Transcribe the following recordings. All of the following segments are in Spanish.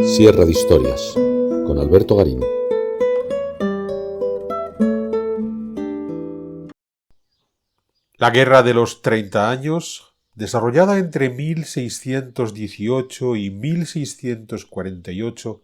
Sierra de Historias, con Alberto Garín. La Guerra de los 30 Años, desarrollada entre 1618 y 1648,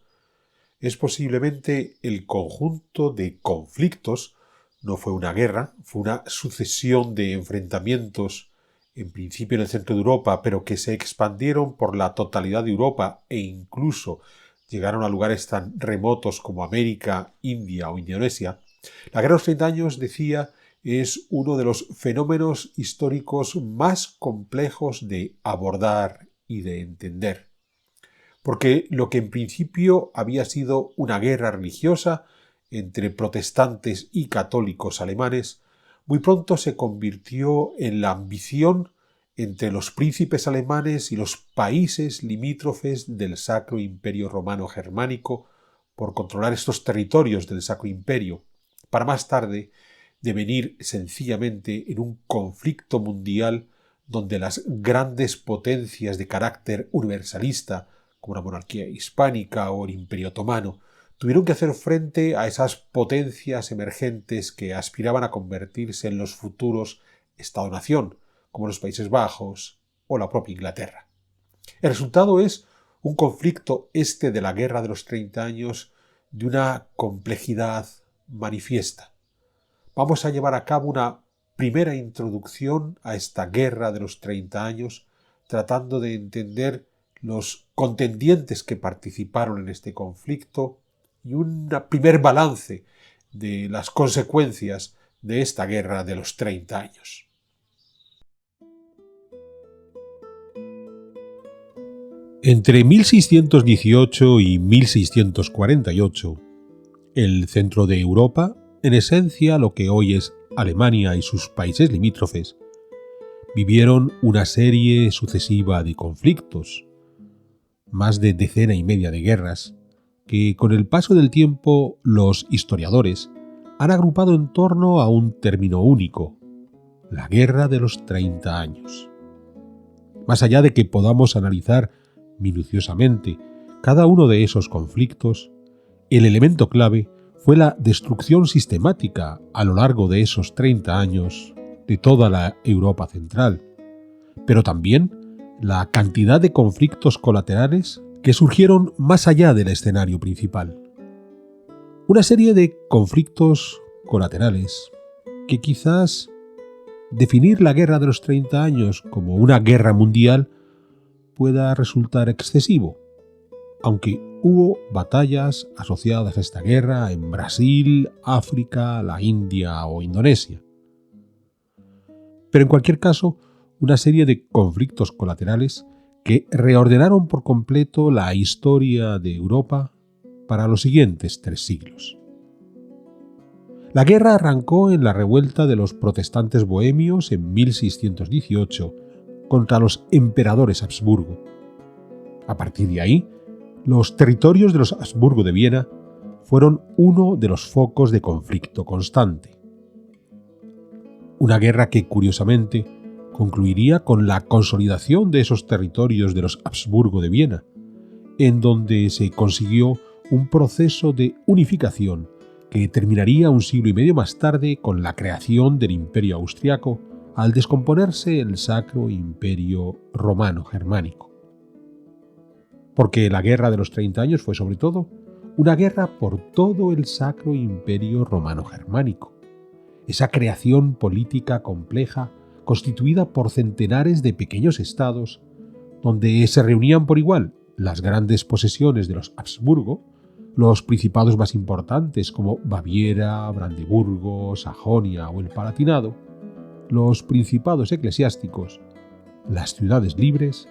es posiblemente el conjunto de conflictos. No fue una guerra, fue una sucesión de enfrentamientos, en principio en el centro de Europa, pero que se expandieron por la totalidad de Europa e incluso llegaron a lugares tan remotos como América, India o Indonesia. La Guerra de los 30 Años, decía, es uno de los fenómenos históricos más complejos de abordar y de entender. Porque lo que en principio había sido una guerra religiosa entre protestantes y católicos alemanes, muy pronto se convirtió en la ambición entre los príncipes alemanes y los países limítrofes del Sacro Imperio Romano Germánico por controlar estos territorios del Sacro Imperio, para más tarde devenir sencillamente en un conflicto mundial donde las grandes potencias de carácter universalista, como la monarquía hispánica o el Imperio Otomano, tuvieron que hacer frente a esas potencias emergentes que aspiraban a convertirse en los futuros Estado-nación, como los Países Bajos o la propia Inglaterra. El resultado es un conflicto de la Guerra de los 30 Años de una complejidad manifiesta. Vamos a llevar a cabo una primera introducción a esta Guerra de los 30 Años, tratando de entender los contendientes que participaron en este conflicto y un primer balance de las consecuencias de esta Guerra de los 30 Años. Entre 1618 y 1648, el centro de Europa, en esencia lo que hoy es Alemania y sus países limítrofes, vivieron una serie sucesiva de conflictos, más de decena y media de guerras, que con el paso del tiempo los historiadores han agrupado en torno a un término único: la Guerra de los 30 Años. Más allá de que podamos analizar minuciosamente cada uno de esos conflictos, el elemento clave fue la destrucción sistemática a lo largo de esos 30 años de toda la Europa central, pero también la cantidad de conflictos colaterales que surgieron más allá del escenario principal. Una serie de conflictos colaterales que quizás definir la Guerra de los 30 Años como una guerra mundial pueda resultar excesivo, aunque hubo batallas asociadas a esta guerra en Brasil, África, la India o Indonesia. Pero en cualquier caso, una serie de conflictos colaterales que reordenaron por completo la historia de Europa para los siguientes 3 siglos. La guerra arrancó en la revuelta de los protestantes bohemios en 1618 contra los emperadores Habsburgo. A partir de ahí, los territorios de los Habsburgo de Viena fueron uno de los focos de conflicto constante. Una guerra que, curiosamente, concluiría con la consolidación de esos territorios de los Habsburgo de Viena, en donde se consiguió un proceso de unificación que terminaría un siglo y medio más tarde con la creación del Imperio Austriaco al descomponerse el Sacro Imperio Romano Germánico. Porque la Guerra de los 30 Años fue sobre todo una guerra por todo el Sacro Imperio Romano Germánico, esa creación política compleja constituida por centenares de pequeños estados, donde se reunían por igual las grandes posesiones de los Habsburgo, los principados más importantes como Baviera, Brandeburgo, Sajonia o el Palatinado, los principados eclesiásticos, las ciudades libres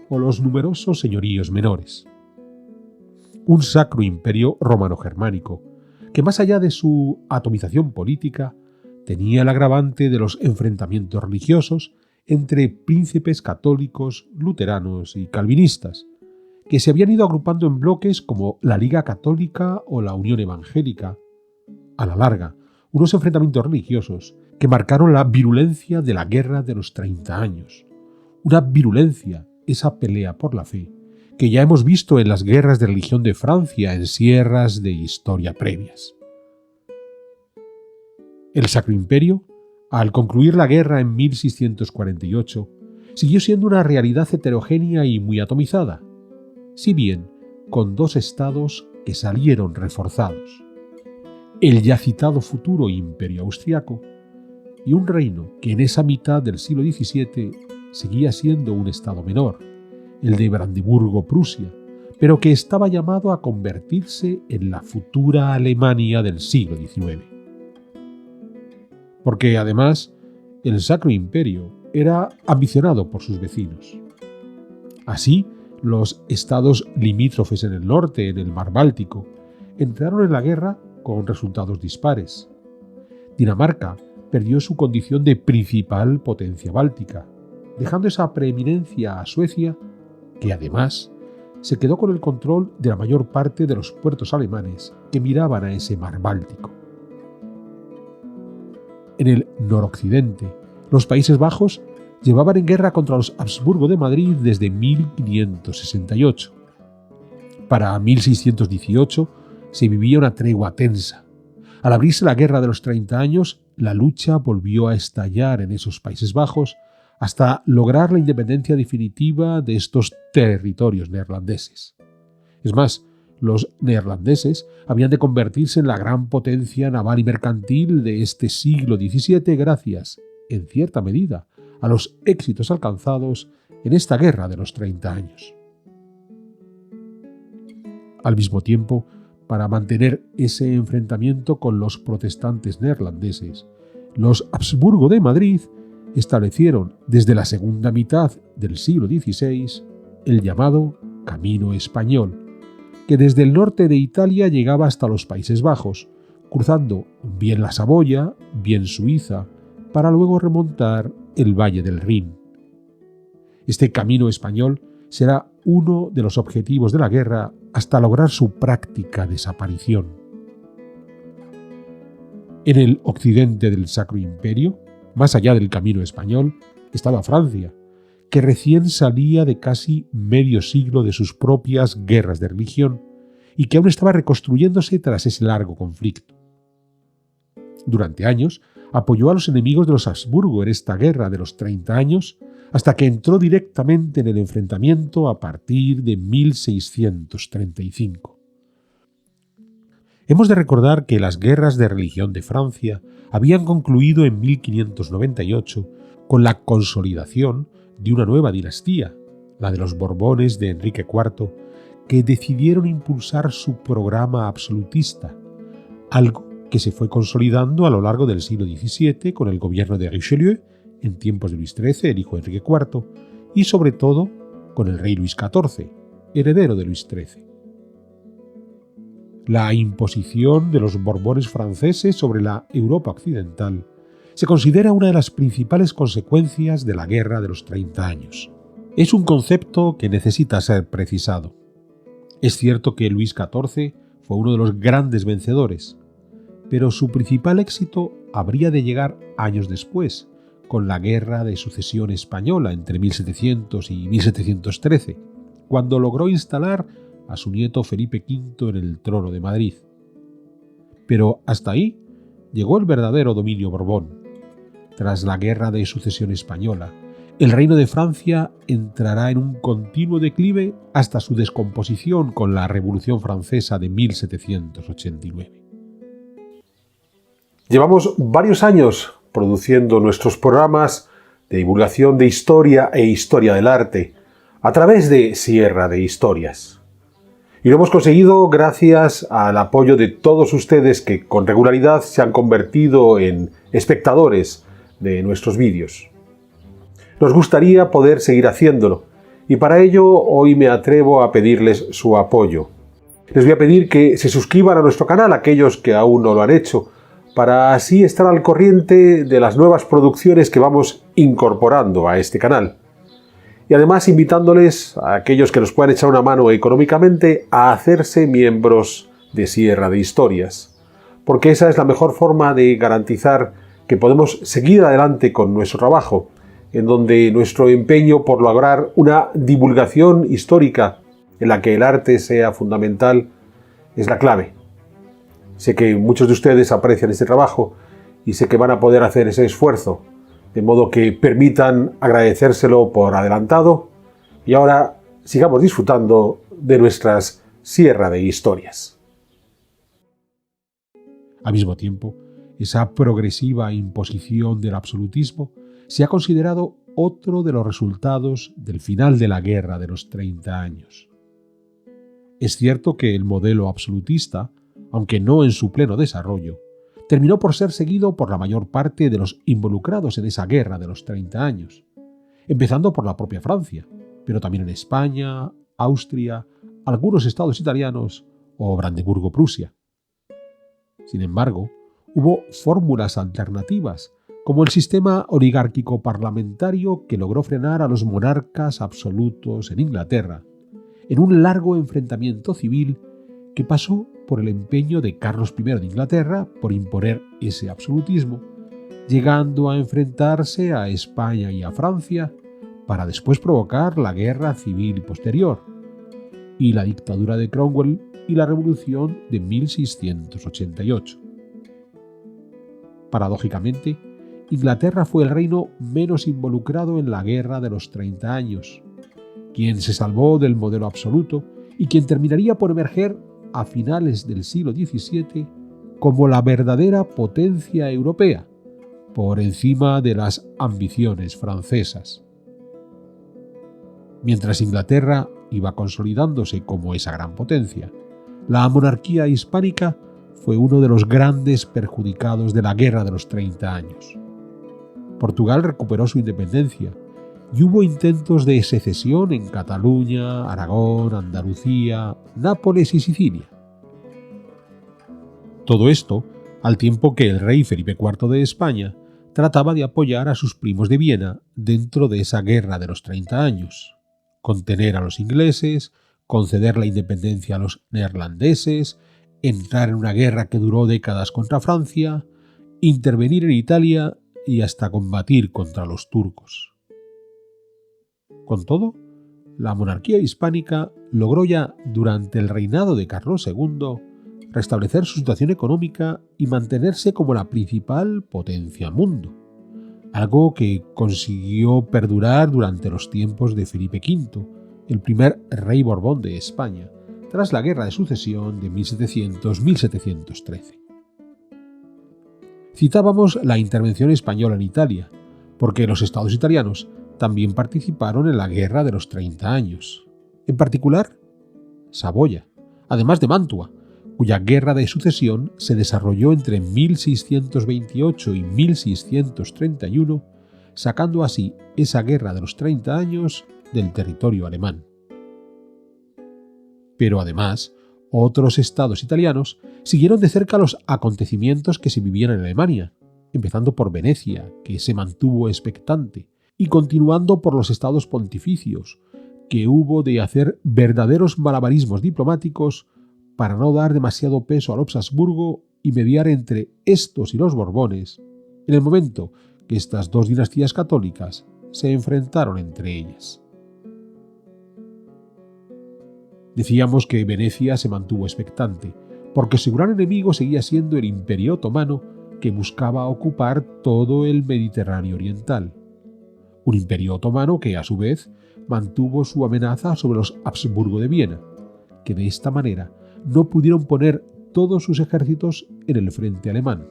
o los numerosos señoríos menores. Un sacro imperio romano-germánico que, más allá de su atomización política, tenía el agravante de los enfrentamientos religiosos entre príncipes católicos, luteranos y calvinistas, que se habían ido agrupando en bloques como la Liga Católica o la Unión Evangélica. A la larga, unos enfrentamientos religiosos que marcaron la virulencia de la Guerra de los 30 Años. Una virulencia, esa pelea por la fe, que ya hemos visto en las guerras de religión de Francia en sierras de historia previas. El Sacro Imperio, al concluir la guerra en 1648, siguió siendo una realidad heterogénea y muy atomizada, si bien con dos estados que salieron reforzados: el ya citado futuro Imperio Austriaco y un reino que en esa mitad del siglo XVII seguía siendo un estado menor, el de Brandeburgo-Prusia, pero que estaba llamado a convertirse en la futura Alemania del siglo XIX. Porque además el Sacro Imperio era ambicionado por sus vecinos. Así, los estados limítrofes en el norte, en el mar Báltico, entraron en la guerra con resultados dispares. Dinamarca perdió su condición de principal potencia báltica, dejando esa preeminencia a Suecia, que además se quedó con el control de la mayor parte de los puertos alemanes que miraban a ese mar Báltico. En el noroccidente, los Países Bajos llevaban en guerra contra los Habsburgo de Madrid desde 1568. Para 1618 se vivía una tregua tensa. Al abrirse la Guerra de los 30 años, la lucha volvió a estallar en esos Países Bajos hasta lograr la independencia definitiva de estos territorios neerlandeses. Es más, los neerlandeses habían de convertirse en la gran potencia naval y mercantil de este siglo XVII gracias, en cierta medida, a los éxitos alcanzados en esta Guerra de los 30 años. Al mismo tiempo, para mantener ese enfrentamiento con los protestantes neerlandeses, los Habsburgo de Madrid establecieron desde la segunda mitad del siglo XVI el llamado Camino Español, que desde el norte de Italia llegaba hasta los Países Bajos, cruzando bien la Saboya, bien Suiza, para luego remontar el Valle del Rin. Este Camino Español será uno de los objetivos de la guerra hasta lograr su práctica desaparición. En el occidente del Sacro Imperio, más allá del Camino Español, estaba Francia, que recién salía de casi medio siglo de sus propias guerras de religión y que aún estaba reconstruyéndose tras ese largo conflicto. Durante años apoyó a los enemigos de los Habsburgo en esta guerra de los 30 años, hasta que entró directamente en el enfrentamiento a partir de 1635. Hemos de recordar que las guerras de religión de Francia habían concluido en 1598 con la consolidación de una nueva dinastía, la de los Borbones de Enrique IV, que decidieron impulsar su programa absolutista, algo que se fue consolidando a lo largo del siglo XVII con el gobierno de Richelieu, en tiempos de Luis XIII, el hijo de Enrique IV, y sobre todo con el rey Luis XIV, heredero de Luis XIII. La imposición de los Borbones franceses sobre la Europa occidental se considera una de las principales consecuencias de la Guerra de los 30 años. Es un concepto que necesita ser precisado. Es cierto que Luis XIV fue uno de los grandes vencedores, pero su principal éxito habría de llegar años después, con la Guerra de Sucesión Española entre 1700 y 1713, cuando logró instalar a su nieto Felipe V en el trono de Madrid. Pero hasta ahí llegó el verdadero dominio Borbón. Tras la Guerra de Sucesión Española, el Reino de Francia entrará en un continuo declive hasta su descomposición con la Revolución Francesa de 1789. Llevamos varios años produciendo nuestros programas de divulgación de historia e historia del arte a través de Sierra de Historias. Y lo hemos conseguido gracias al apoyo de todos ustedes que con regularidad se han convertido en espectadores de nuestros vídeos. Nos gustaría poder seguir haciéndolo y para ello hoy me atrevo a pedirles su apoyo. Les voy a pedir que se suscriban a nuestro canal aquellos que aún no lo han hecho, para así estar al corriente de las nuevas producciones que vamos incorporando a este canal. Y además invitándoles a aquellos que nos puedan echar una mano económicamente a hacerse miembros de Sierra de Historias, porque esa es la mejor forma de garantizar que podemos seguir adelante con nuestro trabajo, en donde nuestro empeño por lograr una divulgación histórica en la que el arte sea fundamental es la clave. Sé que muchos de ustedes aprecian este trabajo y sé que van a poder hacer ese esfuerzo, de modo que permitan agradecérselo por adelantado. Y ahora sigamos disfrutando de nuestras Sierra de Historias. Al mismo tiempo, esa progresiva imposición del absolutismo se ha considerado otro de los resultados del final de la Guerra de los 30 años. Es cierto que el modelo absolutista, aunque no en su pleno desarrollo, terminó por ser seguido por la mayor parte de los involucrados en esa Guerra de los 30 años, empezando por la propia Francia, pero también en España, Austria, algunos estados italianos o Brandeburgo-Prusia. Sin embargo, hubo fórmulas alternativas, como el sistema oligárquico parlamentario que logró frenar a los monarcas absolutos en Inglaterra, en un largo enfrentamiento civil que pasó por el empeño de Carlos I de Inglaterra por imponer ese absolutismo, llegando a enfrentarse a España y a Francia para después provocar la guerra civil posterior, y la dictadura de Cromwell y la revolución de 1688. Paradójicamente, Inglaterra fue el reino menos involucrado en la Guerra de los 30 años, quien se salvó del modelo absoluto y quien terminaría por emerger a finales del siglo XVII como la verdadera potencia europea, por encima de las ambiciones francesas. Mientras Inglaterra iba consolidándose como esa gran potencia, la monarquía hispánica fue uno de los grandes perjudicados de la Guerra de los 30 años. Portugal recuperó su independencia y hubo intentos de secesión en Cataluña, Aragón, Andalucía, Nápoles y Sicilia. Todo esto al tiempo que el rey Felipe IV de España trataba de apoyar a sus primos de Viena dentro de esa Guerra de los 30 años, contener a los ingleses, conceder la independencia a los neerlandeses, entrar en una guerra que duró décadas contra Francia, intervenir en Italia y hasta combatir contra los turcos. Con todo, la monarquía hispánica logró ya durante el reinado de Carlos II restablecer su situación económica y mantenerse como la principal potencia al mundo, algo que consiguió perdurar durante los tiempos de Felipe V, el primer rey Borbón de España, tras la Guerra de Sucesión de 1700-1713. Citábamos la intervención española en Italia, porque los estados italianos también participaron en la Guerra de los 30 años, en particular Saboya, además de Mantua, cuya Guerra de Sucesión se desarrolló entre 1628 y 1631, sacando así esa Guerra de los 30 años del territorio alemán. Pero además, otros estados italianos siguieron de cerca los acontecimientos que se vivían en Alemania, empezando por Venecia, que se mantuvo expectante, y continuando por los estados pontificios, que hubo de hacer verdaderos malabarismos diplomáticos para no dar demasiado peso al Habsburgo y mediar entre estos y los Borbones, en el momento que estas dos dinastías católicas se enfrentaron entre ellas. Decíamos que Venecia se mantuvo expectante, porque su gran enemigo seguía siendo el Imperio Otomano, que buscaba ocupar todo el Mediterráneo oriental. Un imperio otomano que, a su vez, mantuvo su amenaza sobre los Habsburgo de Viena, que de esta manera no pudieron poner todos sus ejércitos en el frente alemán.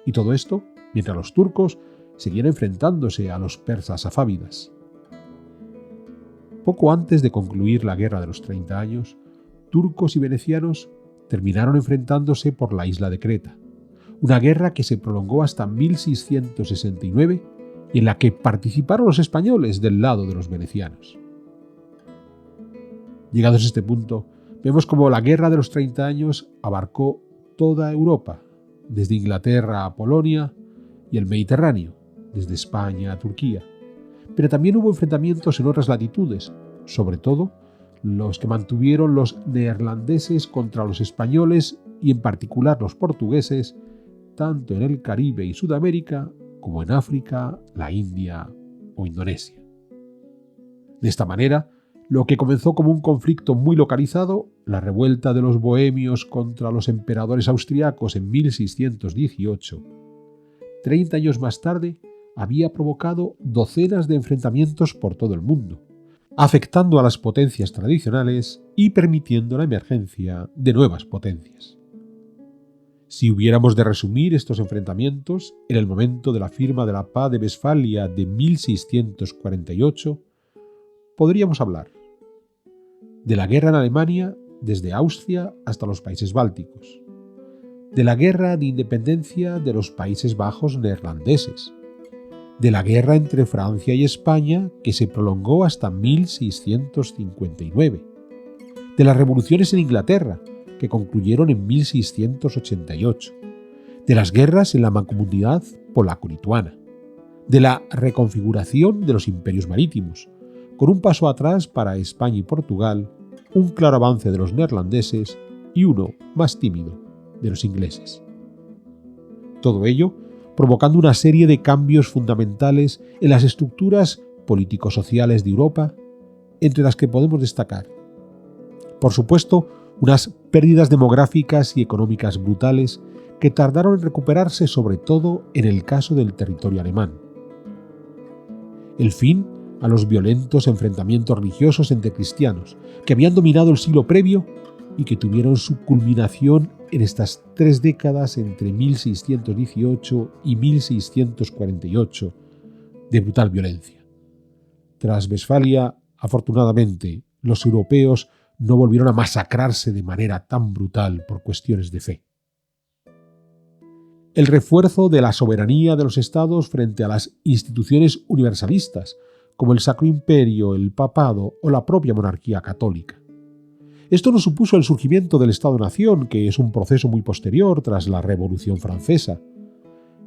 Y todo esto mientras los turcos seguían enfrentándose a los persas safávidas. Poco antes de concluir la Guerra de los 30 años, turcos y venecianos terminaron enfrentándose por la isla de Creta, una guerra que se prolongó hasta 1669 y en la que participaron los españoles del lado de los venecianos. Llegados a este punto, vemos cómo la Guerra de los 30 años abarcó toda Europa, desde Inglaterra a Polonia y el Mediterráneo, desde España a Turquía. Pero también hubo enfrentamientos en otras latitudes, sobre todo los que mantuvieron los neerlandeses contra los españoles y en particular los portugueses, tanto en el Caribe y Sudamérica como en África, la India o Indonesia. De esta manera, Lo que comenzó como un conflicto muy localizado, la revuelta de los bohemios contra los emperadores austriacos en 1618, 30 años más tarde había provocado docenas de enfrentamientos por todo el mundo, afectando a las potencias tradicionales y permitiendo la emergencia de nuevas potencias. Si hubiéramos de resumir estos enfrentamientos en el momento de la firma de la Paz de Westfalia de 1648, podríamos hablar de la guerra en Alemania desde Austria hasta los países bálticos, de la guerra de independencia de los Países Bajos neerlandeses, de la guerra entre Francia y España que se prolongó hasta 1659, de las revoluciones en Inglaterra que concluyeron en 1688, de las guerras en la mancomunidad polaco-lituana, de la reconfiguración de los imperios marítimos, con un paso atrás para España y Portugal, un claro avance de los neerlandeses y uno más tímido de los ingleses. Todo ello provocando una serie de cambios fundamentales en las estructuras político-sociales de Europa, entre las que podemos destacar, por supuesto, unas pérdidas demográficas y económicas brutales que tardaron en recuperarse sobre todo en el caso del territorio alemán. El fin a los violentos enfrentamientos religiosos entre cristianos que habían dominado el siglo previo y que tuvieron su culminación en estas 3 décadas entre 1618 y 1648 de brutal violencia. Tras Westfalia, afortunadamente, los europeos no volvieron a masacrarse de manera tan brutal por cuestiones de fe. El refuerzo de la soberanía de los estados frente a las instituciones universalistas, como el Sacro Imperio, el Papado o la propia monarquía católica. Esto no supuso el surgimiento del Estado-Nación, que es un proceso muy posterior tras la Revolución Francesa,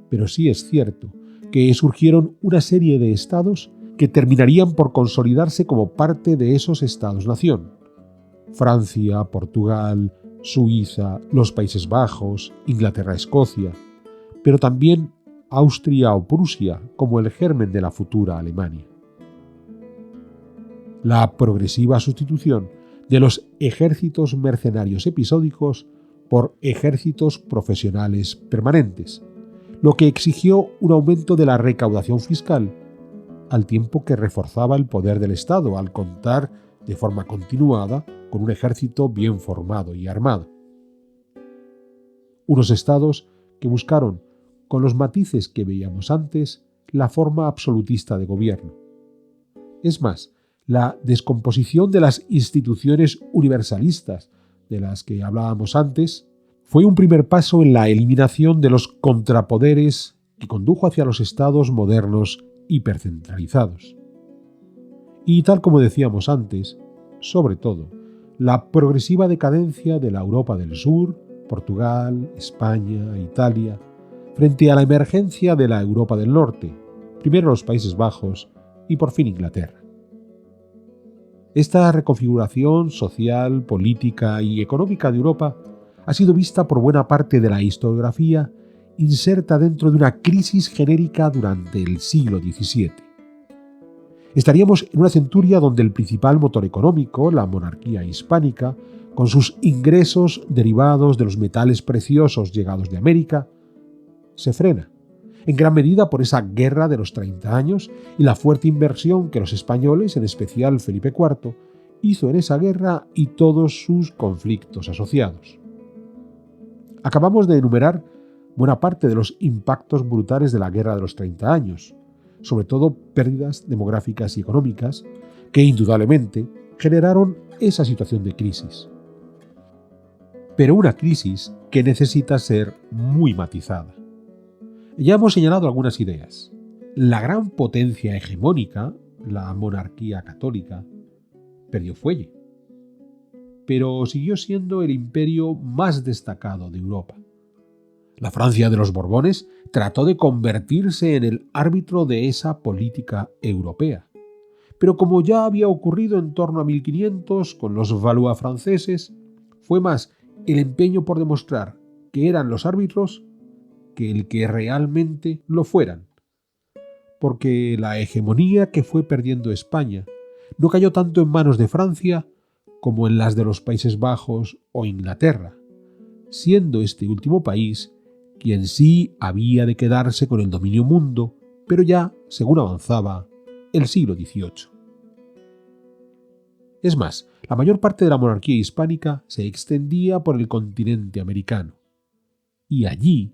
pero sí es cierto que surgieron una serie de estados que terminarían por consolidarse como parte de esos Estados-Nación. Francia, Portugal, Suiza, los Países Bajos, Inglaterra, Escocia, pero también Austria o Prusia como el germen de la futura Alemania. La progresiva sustitución de los ejércitos mercenarios episódicos por ejércitos profesionales permanentes, lo que exigió un aumento de la recaudación fiscal, al tiempo que reforzaba el poder del Estado al contar de forma continuada con un ejército bien formado y armado. Unos estados que buscaron, con los matices que veíamos antes, la forma absolutista de gobierno. Es más, la descomposición de las instituciones universalistas de las que hablábamos antes fue un primer paso en la eliminación de los contrapoderes que condujo hacia los estados modernos hipercentralizados. Y tal como decíamos antes, sobre todo, la progresiva decadencia de la Europa del Sur, Portugal, España, Italia, frente a la emergencia de la Europa del Norte, primero los Países Bajos y por fin Inglaterra. Esta reconfiguración social, política y económica de Europa ha sido vista por buena parte de la historiografía inserta dentro de una crisis genérica durante el siglo XVII. Estaríamos en una centuria donde el principal motor económico, la monarquía hispánica, con sus ingresos derivados de los metales preciosos llegados de América, se frena, en gran medida por esa guerra de los 30 años y la fuerte inversión que los españoles, en especial Felipe IV, hizo en esa guerra y todos sus conflictos asociados. Acabamos de enumerar buena parte de los impactos brutales de la guerra de los 30 años, sobre todo pérdidas demográficas y económicas, que indudablemente generaron esa situación de crisis. Pero una crisis que necesita ser muy matizada. Ya hemos señalado algunas ideas. La gran potencia hegemónica, la monarquía católica, perdió fuelle, pero siguió siendo el imperio más destacado de Europa. La Francia de los Borbones trató de convertirse en el árbitro de esa política europea, pero como ya había ocurrido en torno a 1500 con los Valois franceses, fue más el empeño por demostrar que eran los árbitros que el que realmente lo fueran, porque la hegemonía que fue perdiendo España no cayó tanto en manos de Francia como en las de los Países Bajos o Inglaterra, siendo este último país quien sí había de quedarse con el dominio mundo, pero ya según avanzaba el siglo XVIII. Es más, la mayor parte de la monarquía hispánica se extendía por el continente americano, y allí,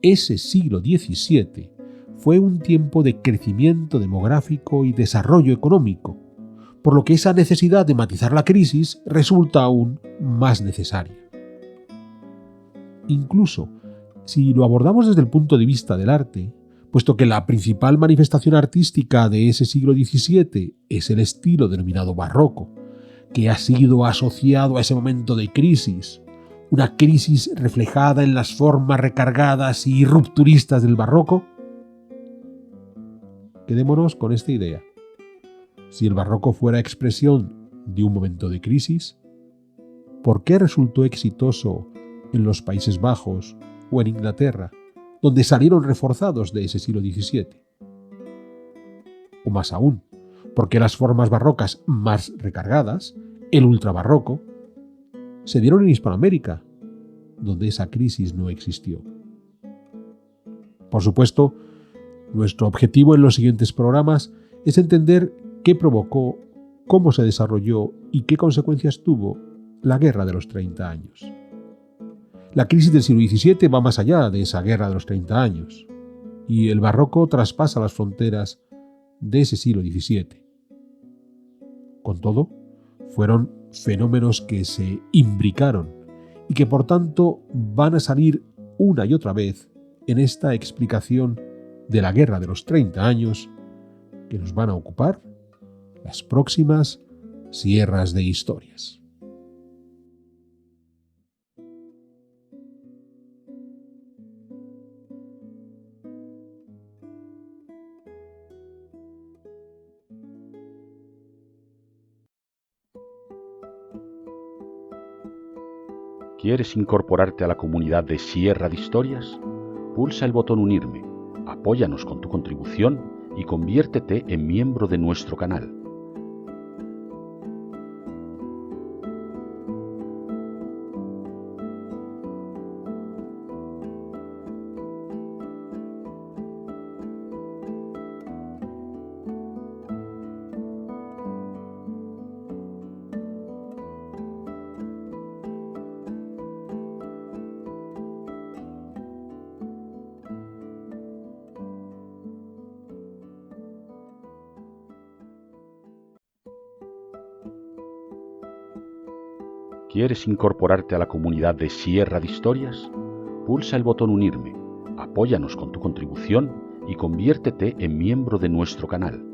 ese siglo XVII fue un tiempo de crecimiento demográfico y desarrollo económico, por lo que esa necesidad de matizar la crisis resulta aún más necesaria. Incluso, si lo abordamos desde el punto de vista del arte, puesto que la principal manifestación artística de ese siglo XVII es el estilo denominado barroco, que ha sido asociado a ese momento de crisis, una crisis reflejada en las formas recargadas y rupturistas del barroco. Quedémonos con esta idea. Si el barroco fuera expresión de un momento de crisis, ¿por qué resultó exitoso en los Países Bajos o en Inglaterra, donde salieron reforzados de ese siglo XVII? O más aún, ¿por qué las formas barrocas más recargadas, el ultrabarroco, se dieron en Hispanoamérica, donde esa crisis no existió? Por supuesto, nuestro objetivo en los siguientes programas es entender qué provocó, cómo se desarrolló y qué consecuencias tuvo la Guerra de los 30 años. La crisis del siglo XVII va más allá de esa Guerra de los 30 años, y el barroco traspasa las fronteras de ese siglo XVII. Con todo, fueron fenómenos que se imbricaron y que por tanto van a salir una y otra vez en esta explicación de la Guerra de los 30 años que nos van a ocupar las próximas sierras de historias. ¿Quieres incorporarte a la comunidad de Sierra de Historias? Pulsa el botón Unirme, apóyanos con tu contribución y conviértete en miembro de nuestro canal. ¿Quieres incorporarte a la comunidad de Sierra de Historias? Pulsa el botón Unirme, apóyanos con tu contribución y conviértete en miembro de nuestro canal.